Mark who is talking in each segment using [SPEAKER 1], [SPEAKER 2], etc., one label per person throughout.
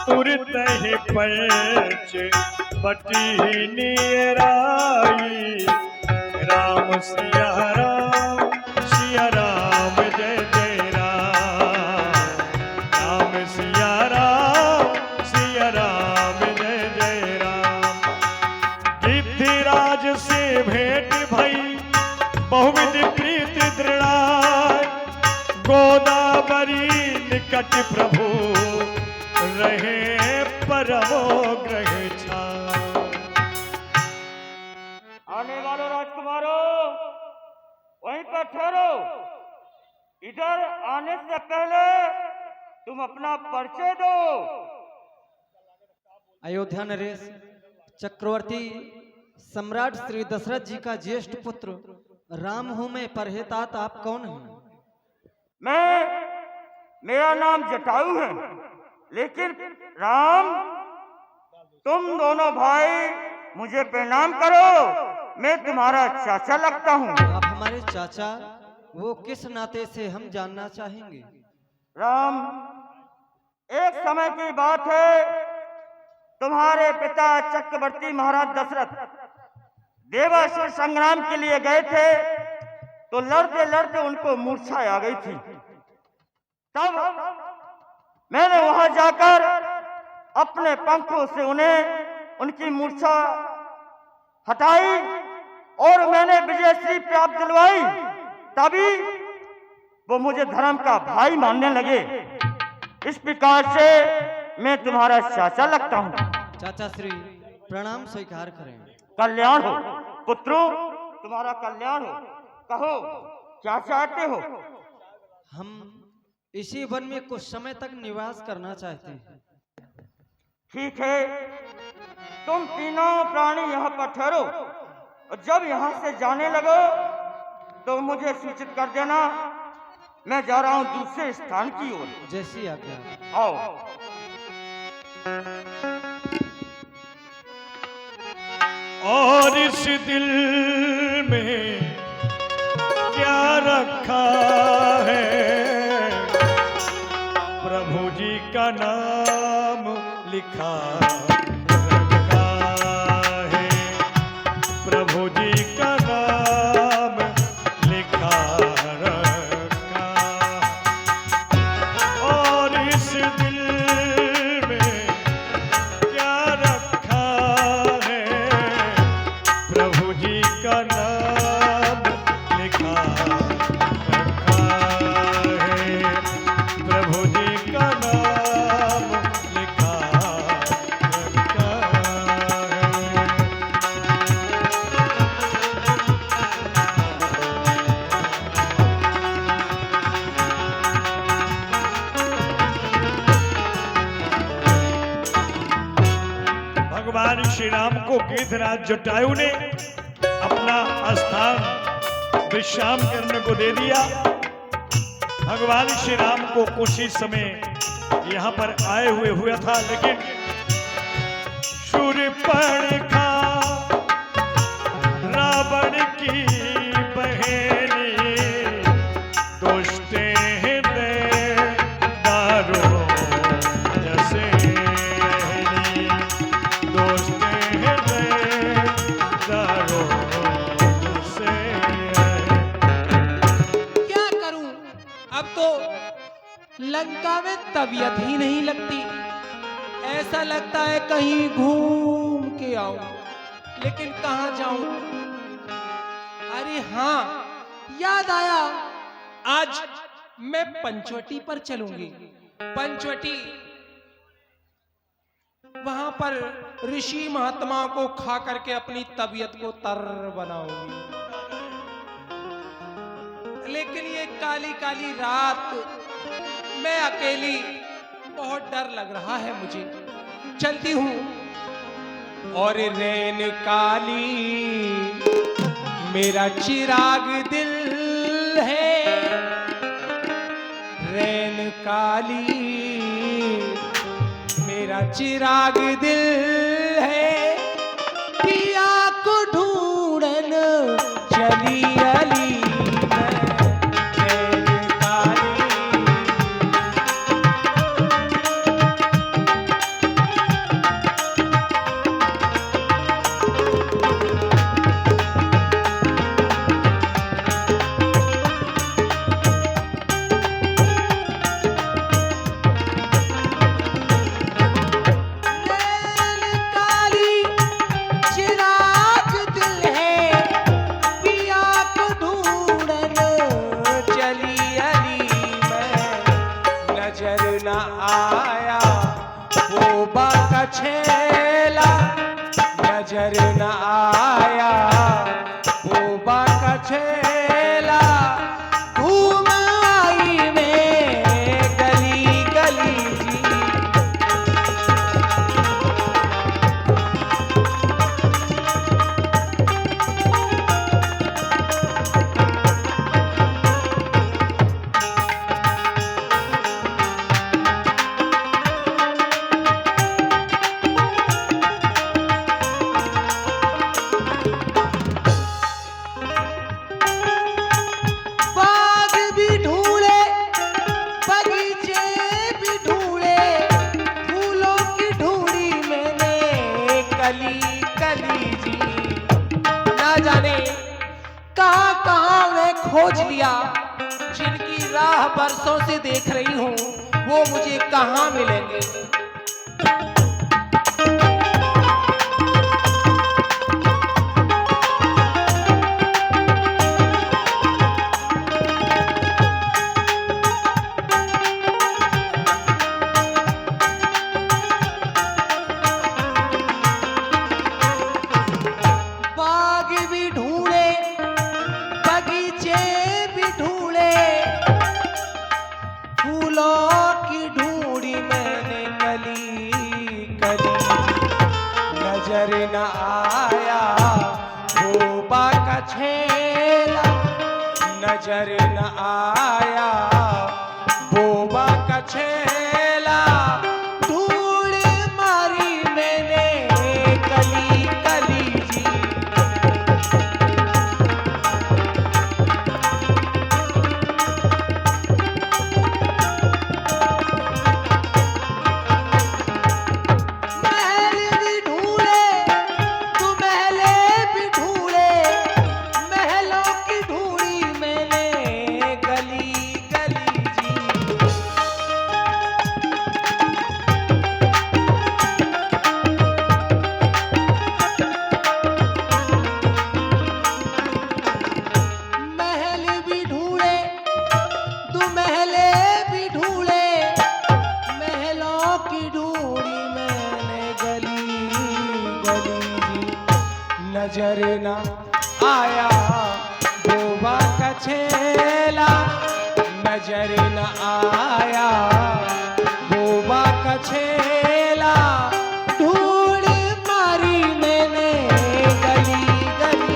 [SPEAKER 1] उड़ते पंच बटी नियराई। राम सिया राम जय जय राम। राम सिया राम जय जय राम। गिद्धिराज से भेंट भई बहुविध प्रीत दृढ़ाय। गोदावरी निकट प्रभु रहे परमो ग्रह छाय।
[SPEAKER 2] आने वालों राजकुमारों वहीं पर ठहरो। इधर आने से पहले तुम अपना परिचय दो।
[SPEAKER 3] अयोध्या नरेश, चक्रवर्ती सम्राट श्री दशरथ जी का ज्येष्ठ पुत्र राम हूं मैं। परहेतात आप कौन हैं?
[SPEAKER 2] मेरा नाम जटायु है, लेकिन राम तुम दोनों भाई मुझे प्रणाम करो। मैं तुम्हारा चाचा लगता हूँ।
[SPEAKER 3] आप हमारे चाचा? वो किस नाते से हम जानना चाहेंगे।
[SPEAKER 2] राम, एक समय की बात है, तुम्हारे पिता चक्रवर्ती महाराज दशरथ देवासुर संग्राम के लिए गए थे, तो लड़ते लड़ते उनको मूर्छा आ गई थी। तब मैंने वहां जाकर अपने पंखों से उनकी मूर्छा हटाई और मैंने विजयश्री प्राप्त दिलवाई। तभी वो मुझे धर्म का भाई मानने लगे। इस प्रकार से मैं तुम्हारा चाचा लगता हूँ।
[SPEAKER 3] चाचा श्री प्रणाम स्वीकार करें।
[SPEAKER 2] कल्याण हो पुत्रों, तुम्हारा कल्याण हो। कहो क्या चाहते हो?
[SPEAKER 3] हम इसी वन में कुछ समय तक निवास करना चाहते हैं।
[SPEAKER 2] ठीक है, तुम तीनों प्राणी यहाँ पर ठहरो और जब यहाँ से जाने लगो तो मुझे सूचित कर देना। मैं जा रहा हूँ दूसरे स्थान की ओर।
[SPEAKER 3] जैसी आज्ञा।
[SPEAKER 2] आओ।
[SPEAKER 1] और इस दिल में क्या रखा है, प्रभु जी का नाम लिखा रखा है। प्रभु जी का नाम लिखा रखा। और इस दिल में क्या रखा है, प्रभु जी का नाम लिखा रखा है। प्रभु जी का नाम लिखा रखा है। भगवान श्री राम को गिद्धराज जटायु ने अपना स्थान विश्राम करने को दे दिया। भगवान श्री राम को कुछ ही समय यहाँ पर आए हुआ था, लेकिन शूर्पणखा रावण की बहेनी दुष्ट हृदय दारो जैसे दुष्ट हृदय दारो जैसे।
[SPEAKER 4] क्या करूं, अब तो लंका में तबीयत ही नहीं लगती। ऐसा लगता है कहीं घूम के आऊं, लेकिन कहां जाऊं? अरे हाँ, याद आया, आज मैं पंचवटी पर चलूंगी। पंचवटी, वहां पर ऋषि महात्माओं को खा करके अपनी तबीयत को तर बनाऊंगी। लेकिन ये काली काली रात, मैं अकेली, बहुत डर लग रहा है मुझे। चलती हूँ। और रैन काली मेरा चिराग दिल है, रैन काली मेरा चिराग दिल है। पिया को ढूंढन चली अली छेला नजर न आया, भोबा का छेला घूम आई मैं गली गली जी। खोज लिया, जिनकी राह बरसों से देख रही हूँ, वो मुझे कहाँ मिलेंगे। न आया भोबा का छेला, नजर न आया भोबा का छेला, धूल मारी मैंने कली कली जी। नजर न आया भोबा का छेला, नजर न आया भोबा का छेला, धूल मारी मैंने गली गली।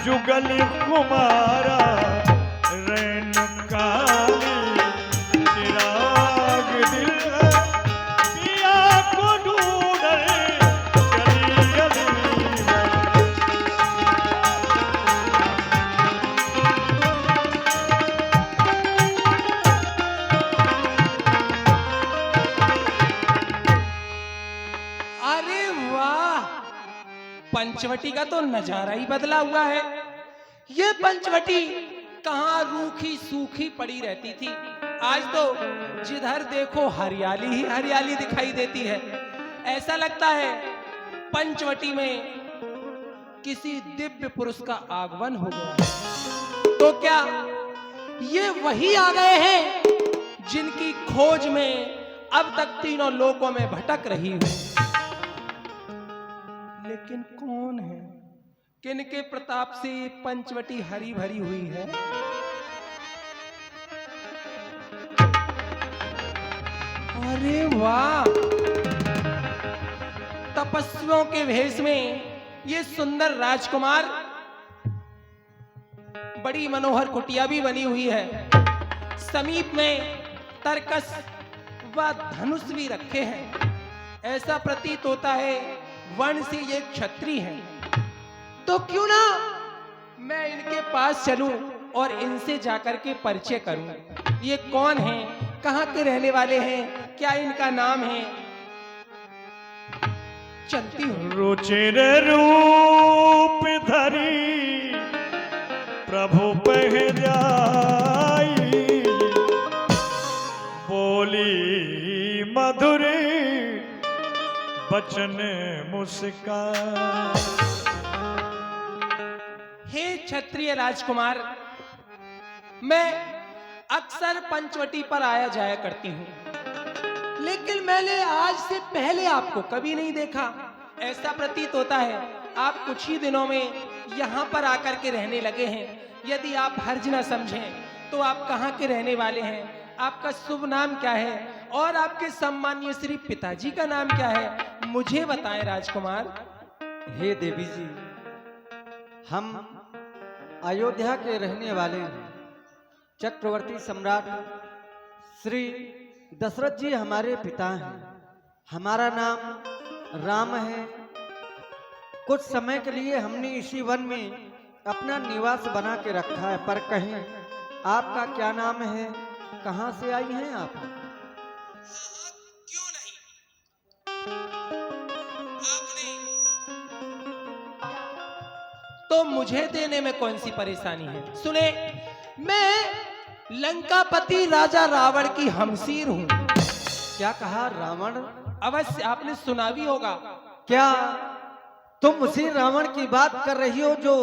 [SPEAKER 1] जुगल कुमारा रैन काली चिराग दिल पिया को ढूंढे चली गली।
[SPEAKER 4] अरे वाह, पंचवटी का तो नजारा ही बदला हुआ है। ये पंचवटी कहाँ रूखी सूखी पड़ी रहती थी, आज तो जिधर देखो हरियाली ही हरियाली दिखाई देती है। ऐसा लगता है पंचवटी में किसी दिव्य पुरुष का आगमन हो गया। तो क्या ये वही आ गए हैं जिनकी खोज में अब तक तीनों लोकों में भटक रही हूं? लेकिन कौन है, किनके प्रताप से ये पंचवटी हरी भरी हुई है? अरे वाह, तपस्वियों के भेष में ये सुंदर राजकुमार, बड़ी मनोहर कुटिया भी बनी हुई है। समीप में तरकस व धनुष भी रखे हैं। ऐसा प्रतीत होता है वन से ये क्षत्रिय हैं। तो क्यों ना मैं इनके पास चलूं और इनसे जाकर के परिचय करूं। ये कौन हैं, कहां के रहने वाले हैं, क्या इनका नाम है? चलती हूं।
[SPEAKER 1] रुचिर रूप धरी प्रभु पह जाई, बोली मधुर बचन मुस्कान।
[SPEAKER 4] हे क्षत्रिय राजकुमार, मैं अक्सर पंचवटी पर आया जाया करती हूँ, लेकिन मैंने आज से पहले आपको कभी नहीं देखा। ऐसा प्रतीत होता है आप कुछ ही दिनों में यहाँ पर आकर के रहने लगे हैं। यदि आप हर्ज न समझें तो आप कहाँ के रहने वाले हैं, आपका शुभ नाम क्या है और आपके सम्मानीय श्री पिताजी का नाम क्या है, मुझे बताएं राजकुमार।
[SPEAKER 3] हे देवी जी, हम अयोध्या के रहने वाले हैं। चक्रवर्ती सम्राट श्री दशरथ जी हमारे पिता हैं। हमारा नाम राम है। कुछ समय के लिए हमने इसी वन में अपना निवास बना के रखा है, पर कहें आपका क्या नाम है, कहाँ से आई हैं आप?
[SPEAKER 4] क्यों नहीं, आपने तो मुझे देने में कौन सी परेशानी है। सुने, मैं लंकापति राजा रावण की हमसीर हूं।
[SPEAKER 3] क्या कहा? रावण?
[SPEAKER 4] अवश्य आपने सुना भी होगा।
[SPEAKER 3] क्या तुम उसी रावण की बात कर रही हो जो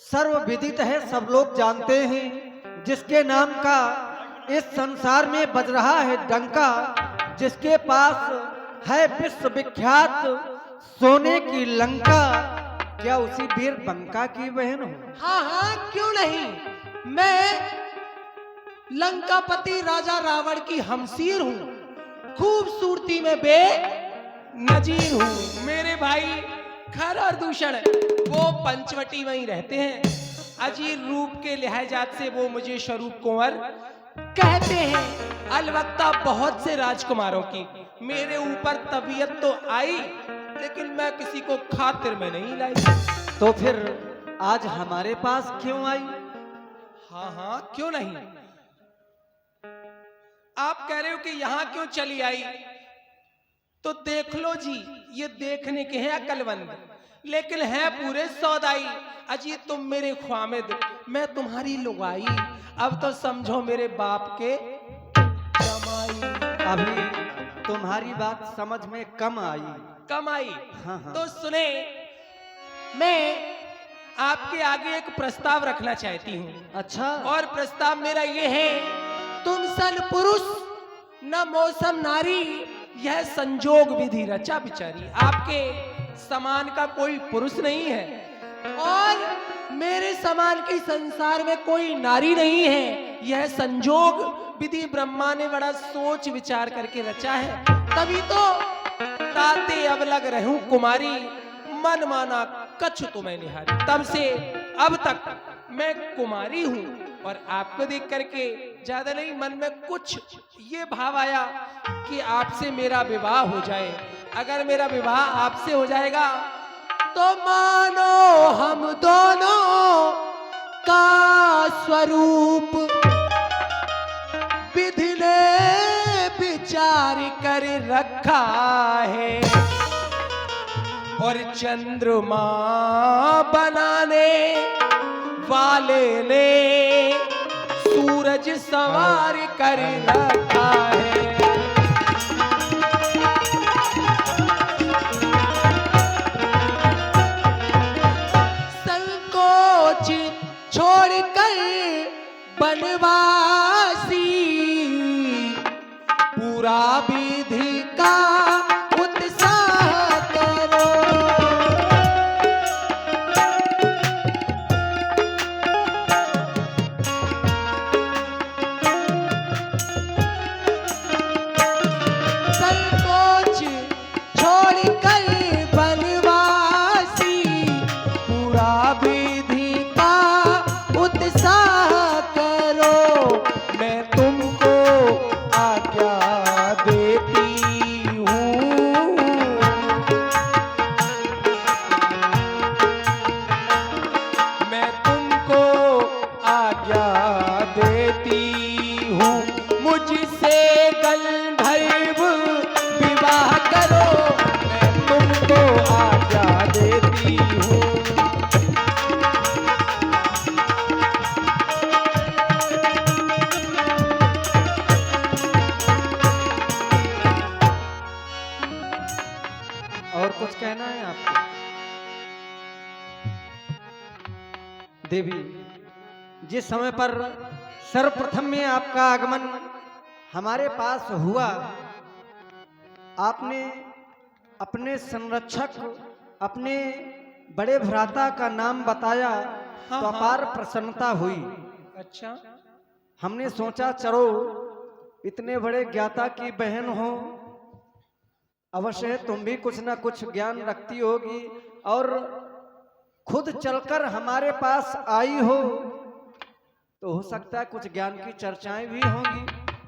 [SPEAKER 3] सर्वविदित है, सब लोग जानते हैं, जिसके नाम का इस संसार में बज रहा है डंका, जिसके पास है विश्व विख्यात सोने की लंका? क्या उसी वीर बंका की बहन हो?
[SPEAKER 4] हाँ हाँ, क्यों नहीं। मैं लंकापति राजा रावण की हमसीर हूँ, खूबसूरती में बेनजीर हूँ। मेरे भाई खर और दूषण वो पंचवटी में ही रहते हैं। अजीर रूप के लिहाजात से वो मुझे स्वरूप कुंवर कहते हैं। अलबत्ता बहुत से राजकुमारों की मेरे ऊपर तबीयत तो आई, लेकिन मैं किसी को खातिर में नहीं लाई।
[SPEAKER 3] तो फिर आज हमारे पास क्यों आई?
[SPEAKER 4] हाँ हाँ, क्यों नहीं। आप कह रहे हो कि यहाँ क्यों चली आई, तो देख लो जी, ये देखने के हैं अकलमंद, लेकिन है पूरे सौदाई। अजी तुम मेरे ख्वामिद, मैं तुम्हारी लुगाई, अब तो समझो मेरे बाप के जमाई।
[SPEAKER 3] अभी तुम्हारी बात समझ में कम आई।
[SPEAKER 4] कम आई?
[SPEAKER 3] हाँ हाँ।
[SPEAKER 4] तो सुने, मैं आपके आगे एक प्रस्ताव रखना चाहती हूँ।
[SPEAKER 3] अच्छा।
[SPEAKER 4] और प्रस्ताव मेरा ये है, तुम सन पुरुष न मौसम नारी, यह संजोग विधि रचा बिचारी। आपके समान का कोई पुरुष नहीं है और मेरे समान की संसार में कोई नारी नहीं है। यह संजोग विधि ब्रह्मा ने बड़ा सोच विचार करके रचा है, तभी तो ताते अब लग रहूं कुमारी, मन माना कछु तुम्हें निहारी। तब से अब तक मैं कुमारी हूं और आपको देख करके ज्यादा नहीं, मन में कुछ ये भाव आया कि आपसे मेरा विवाह हो जाए। अगर मेरा विवाह आपसे हो जाएगा तो मानो हम दोनों का स्वरूप विधि ने विचार कर रखा है, और चंद्रमा बनाने वाले ने सूरज सवार कर रखा है। संकोच छोड़कर बनवासी पूरा विधि का उत्साह करो। संकोच छोड़कर बनवासी पूरा विधि का उत्साह करो। मैं तुमको आज्ञा देती हूँ, मैं तुमको आज्ञा देती हूँ, मुझसे गंधर्व विवाह करो। मैं तुमको आज्ञा देती हूँ।
[SPEAKER 3] जिस समय पर सर्वप्रथम में आपका आगमन हमारे पास हुआ, आपने अपने संरक्षक, अपने बड़े भ्राता का नाम बताया
[SPEAKER 4] हाँ,
[SPEAKER 3] तो
[SPEAKER 4] हाँ।
[SPEAKER 3] अपार प्रसन्नता हुई।
[SPEAKER 4] अच्छा,
[SPEAKER 3] हमने सोचा चलो इतने बड़े ज्ञाता की बहन हो, अवश्य तुम भी कुछ ना कुछ ज्ञान रखती होगी और खुद चलकर हमारे पास आई हो तो हो सकता है कुछ ज्ञान की चर्चाएं भी होंगी।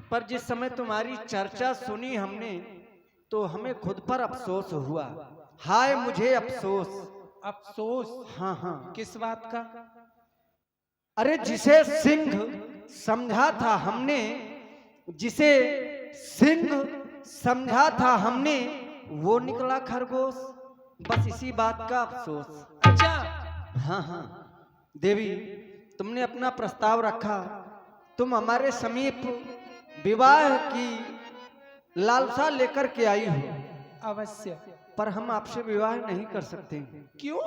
[SPEAKER 3] पर जिस समय तुम्हारी चर्चा सुनी हमने तो हमें खुद पर अफसोस हुआ। हाय मुझे अफसोस।
[SPEAKER 4] अफसोस
[SPEAKER 3] हाँ हाँ,
[SPEAKER 4] किस बात का?
[SPEAKER 3] अरे जिसे सिंह समझा था हमने, जिसे सिंह समझा था हमने, वो निकला खरगोश। बस इसी बात का अफसोस।
[SPEAKER 4] अच्छा,
[SPEAKER 3] हाँ हाँ देवी, तुमने अपना प्रस्ताव रखा, तुम हमारे समीप विवाह की लालसा लेकर के आई हो,
[SPEAKER 4] अवश्य।
[SPEAKER 3] पर हम आपसे विवाह नहीं कर सकते।
[SPEAKER 4] क्यों?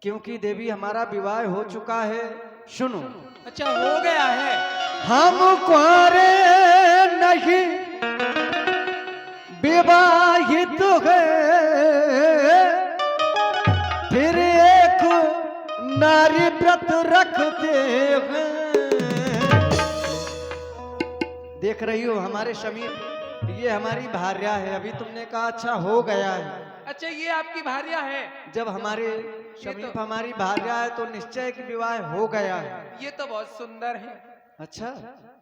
[SPEAKER 3] क्योंकि देवी हमारा विवाह हो चुका है। सुनो।
[SPEAKER 4] अच्छा, हो गया है।
[SPEAKER 3] हम कुंवारे नहीं विवाहित है, फिर एक नारी व्रत रखते हैं। देख रही हो हमारे समीप, ये हमारी भार्या है। अभी तुमने कहा अच्छा हो गया है।
[SPEAKER 4] अच्छा, ये आपकी भार्या है?
[SPEAKER 3] जब हमारे समीप हमारी भार्या है तो निश्चय कि विवाह हो गया है।
[SPEAKER 4] ये तो बहुत सुंदर है।
[SPEAKER 3] अच्छा,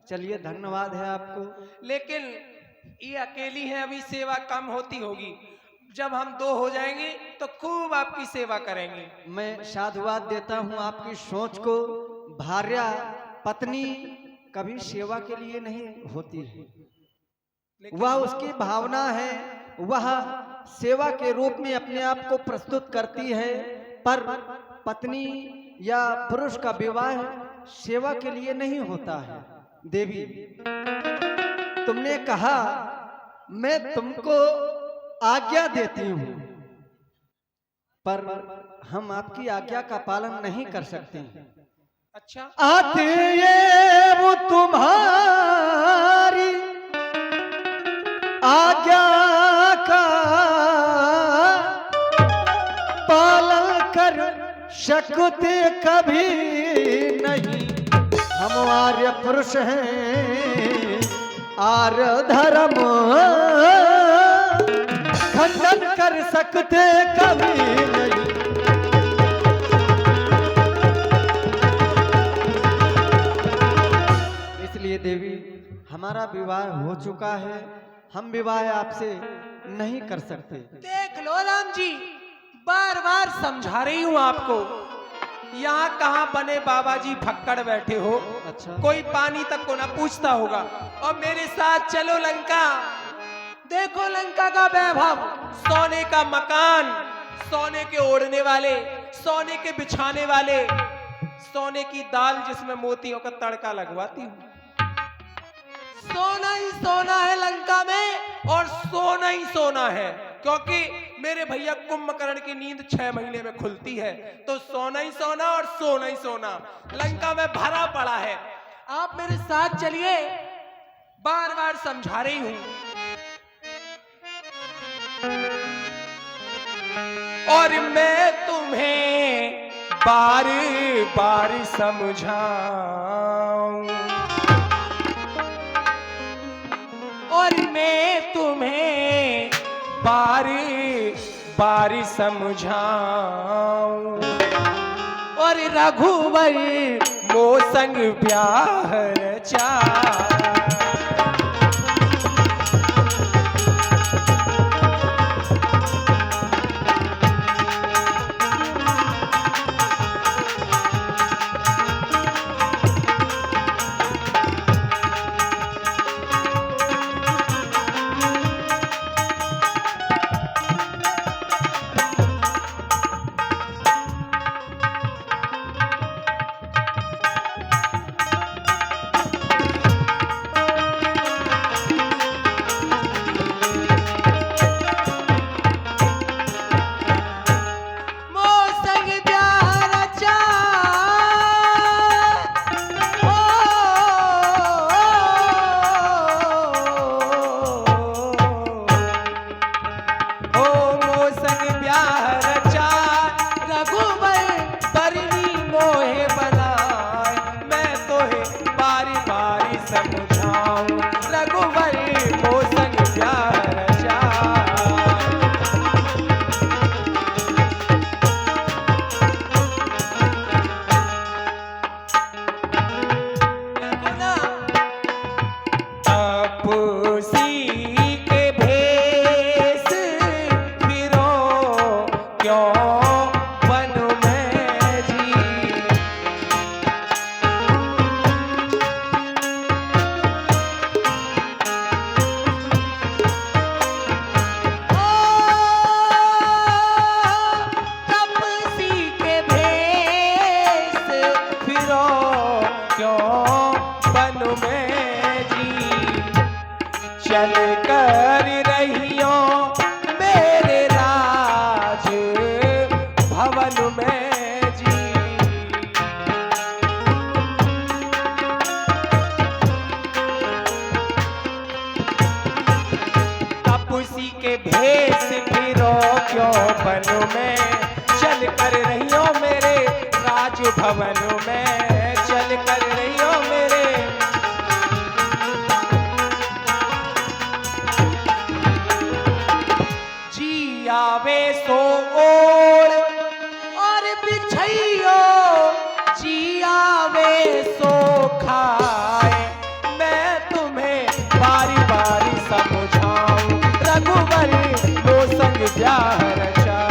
[SPEAKER 3] चलिए धन्यवाद है आपको।
[SPEAKER 4] लेकिन ये अकेली है, अभी सेवा कम होती होगी। जब हम 2 हो जाएंगे तो खूब आपकी सेवा करेंगे।
[SPEAKER 3] मैं साधुवाद देता हूँ आपकी सोच को। भार्या पत्नी कभी सेवा के लिए नहीं होती है, वह उसकी भावना है, वह सेवा के रूप में अपने आप को प्रस्तुत करती है। पर पत्नी या पुरुष का विवाह सेवा के लिए नहीं होता है। देवी, तुमने कहा मैं तुमको आज्ञा देती हूँ, पर हम आपकी आज्ञा का पालन नहीं कर सकते।
[SPEAKER 4] अच्छा,
[SPEAKER 3] आते ये वो तुम्हारी आज्ञा का पालन कर सकते कभी नहीं। हम आर्य पुरुष हैं, आर्य धर्म खंडन कर सकते कभी नहीं। इसलिए देवी, हमारा विवाह हो चुका है, हम विवाह आपसे नहीं कर सकते।
[SPEAKER 4] देख लो राम जी, बार बार समझा रही हूँ आपको। यहाँ कहाँ बने बाबा जी भक्कड़ बैठे हो।
[SPEAKER 3] अच्छा,
[SPEAKER 4] कोई पानी तक को ना पूछता होगा। और मेरे साथ चलो लंका, देखो लंका का वैभव, सोने का मकान, सोने के ओढ़ने वाले, सोने के बिछाने वाले, सोने की दाल जिसमें मोतियों का तड़का लगवाती हूँ। सोना ही सोना है लंका में, और सोना ही सोना है। क्योंकि मेरे भैया कुंभकर्ण की नींद 6 महीने में खुलती है, तो सोना ही सोना और सोना ही सोना लंका में भरा पड़ा है। आप मेरे साथ चलिए, बार बार समझा रही हूं। और मैं तुम्हें बार बार समझाऊं, और मैं तुम्हें बार बार समझाऊं, और रघुवर मो संग ब्याह रचा। फिरो क्यों बन में जी, चल कर रहियो मेरे राज भवन में जी। तपसी के भेष फिरो क्यों बन में, चल कर रहियो मेरे राज भवन में, चल कर रहियो मेरे। जी आवे सो ओढ़ और बिछइयो, जी आवे सो खाए, मैं तुम्हें बारी बारी समझाऊं रघुवर वो संग ब्याह रचा।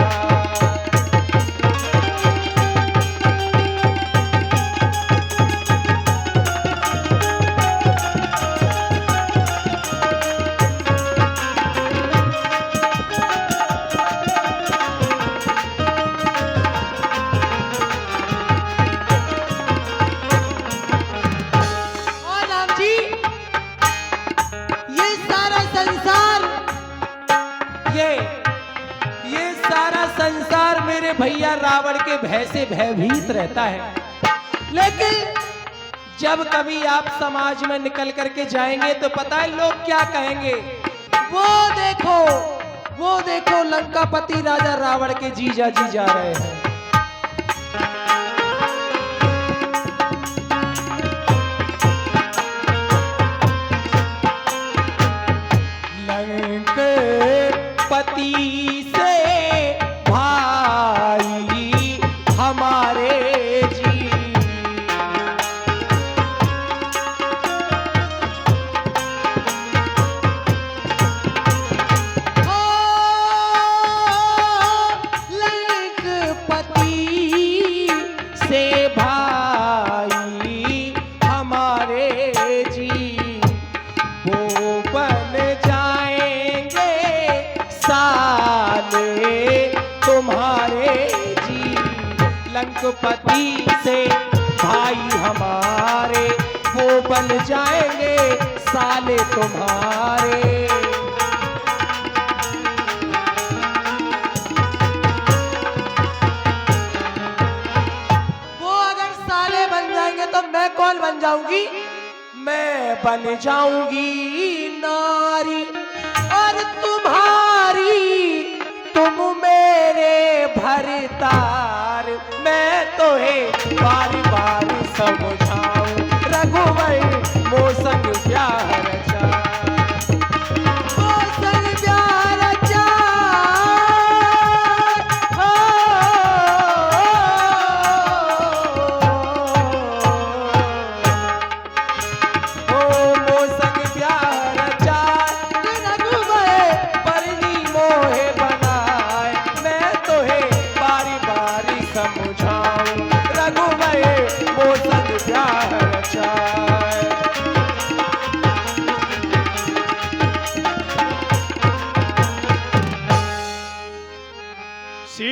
[SPEAKER 5] और राम जी, ये सारा संसार,
[SPEAKER 4] ये सारा संसार मेरे भैया रावण के भय से भयभीत रहता है, लेकिन जब कभी आप समाज में निकल करके जाएंगे तो पता है लोग क्या कहेंगे। वो देखो लंकापति राजा रावण के जीजा जी जा रहे हैं। लंकापति से भाई हमारे जी,
[SPEAKER 5] लंकापति
[SPEAKER 4] से भाई हमारे जी, वो बन जाएंगे साले तुम्हारे जी। लंकापति से भाई हमारे वो बन जाएंगे साले तुम्हारे।
[SPEAKER 5] वो अगर साले बन जाएंगे तो मैं कौन बन जाऊंगी?
[SPEAKER 4] मैं बन जाऊंगी नारी और तुम्हारी, तुम मेरे भरतार, मैं तो है बारी